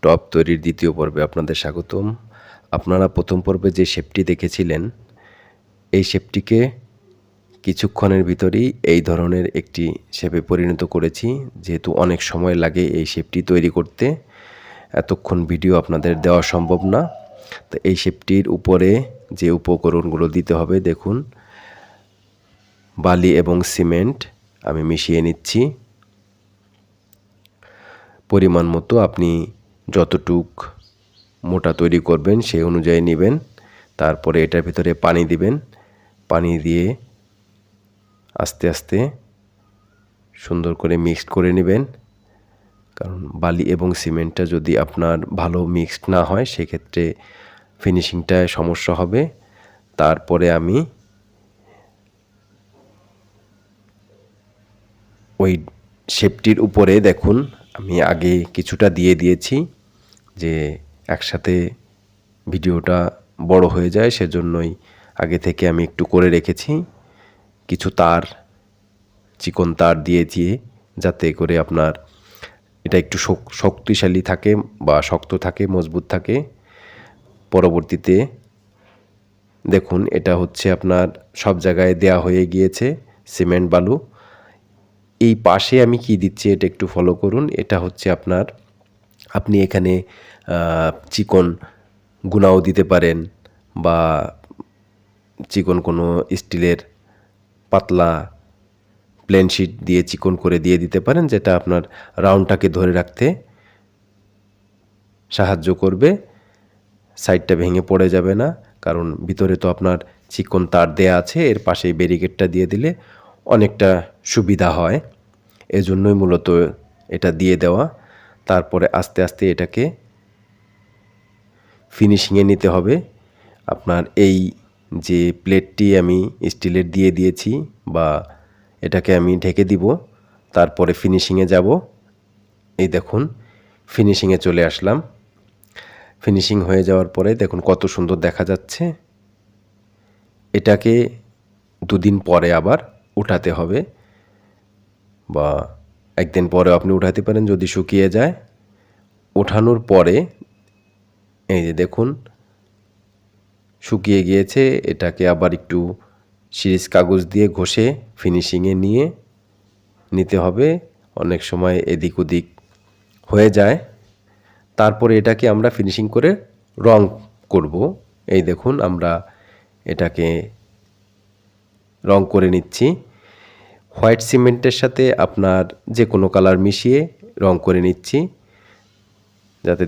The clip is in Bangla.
টব তৈরির দ্বিতীয় পর্বে আপনাদের স্বাগতম। আপনারা প্রথম পর্বে যে শেপটি দেখেছিলেন, এই শেপটিকে কিছুক্ষণের ভিতরেই এই ধরনের একটি শেপে পরিণত করেছি। যেহেতু অনেক সময় লাগে এই শেপটি তৈরি করতে, এতক্ষণ ভিডিও আপনাদের দেওয়া সম্ভব না। তো এই শেপটির উপরে যে উপকরণগুলো দিতে হবে, দেখুন, বালি এবং সিমেন্ট আমি মিশিয়ে নিচ্ছি পরিমাণ মতো। আপনি যতটুক মোটা তৈরি করবেন সেই অনুযায়ী নেবেন। তারপরে এটার ভিতরে পানি দিবেন। পানি দিয়ে আস্তে আস্তে সুন্দর করে মিক্সড করে নেবেন। কারণ বালি এবং সিমেন্টটা যদি আপনার ভালো মিক্সড না হয়, সেক্ষেত্রে ফিনিশিংটায় সমস্যা হবে। তারপরে আমি ওই শেপটির উপরে দেখুন, আমি আগে কিছুটা দিয়ে দিয়েছি, যে একসাথে ভিডিওটা বড় হয়ে যায়, সেজন্যই আগে থেকে আমি একটু করে রেখেছি। কিছু তার, চিকন তার দিয়েছি, যাতে করে আপনার এটা একটু শক্তিশালী থাকে বা শক্ত থাকে, মজবুত থাকে। পরবর্তীতে দেখুন, এটা হচ্ছে আপনার সব জায়গায় দেয়া হয়ে গিয়েছে সিমেন্ট বালু। এই পাশে আমি কি দিচ্ছি এটা একটু ফলো করুন। এটা হচ্ছে আপনার, আপনি এখানে চিকন গুনাও দিতে পারেন, বা চিকন কোনো স্টিলের পাতলা প্লেন শিট দিয়ে চিকন করে দিয়ে দিতে পারেন, যেটা আপনার রাউন্ডটাকে ধরে রাখতে সাহায্য করবে। সাইডটা ভেঙে পড়ে যাবে না, কারণ ভিতরে তো আপনার চিকন তার দেয়া আছে। এর পাশেই ব্যারিকেডটা দিয়ে দিলে অনেকটা সুবিধা হয়, এজন্যই মূলত এটা দিয়ে দেওয়া। তারপরে আস্তে আস্তে এটাকে ফিনিশিংয়ে নিতে হবে। আপনার এই যে প্লেটটি আমি স্টিলের দিয়ে দিয়েছি, বা এটাকে আমি ঢেকে দিব, তারপরে ফিনিশিংয়ে যাব। এই দেখুন, ফিনিশিংয়ে চলে আসলাম। ফিনিশিং হয়ে যাওয়ার পরে দেখুন কত সুন্দর দেখা যাচ্ছে। এটাকে দুদিন পরে আবার উঠাতে হবে, বা একদিন পরে আপনি উঠাতে পারেন যদি শুকিয়ে যায়। ওঠানোর পরে এই যে দেখুন শুকিয়ে গিয়েছে। এটাকে আবার একটু সিরিজ কাগজ দিয়ে ঘষে ফিনিশিংয়ে নিতে হবে। অনেক সময় এদিক ওদিক হয়ে যায়। তারপরে এটাকে আমরা ফিনিশিং করে রং করব। এই দেখুন, আমরা এটাকে রং করে নিচ্ছি। হোয়াইট সিমেন্টের সাথে আপনার যে কোনো কালার মিশিয়ে রং করে নিচ্ছি, যাতে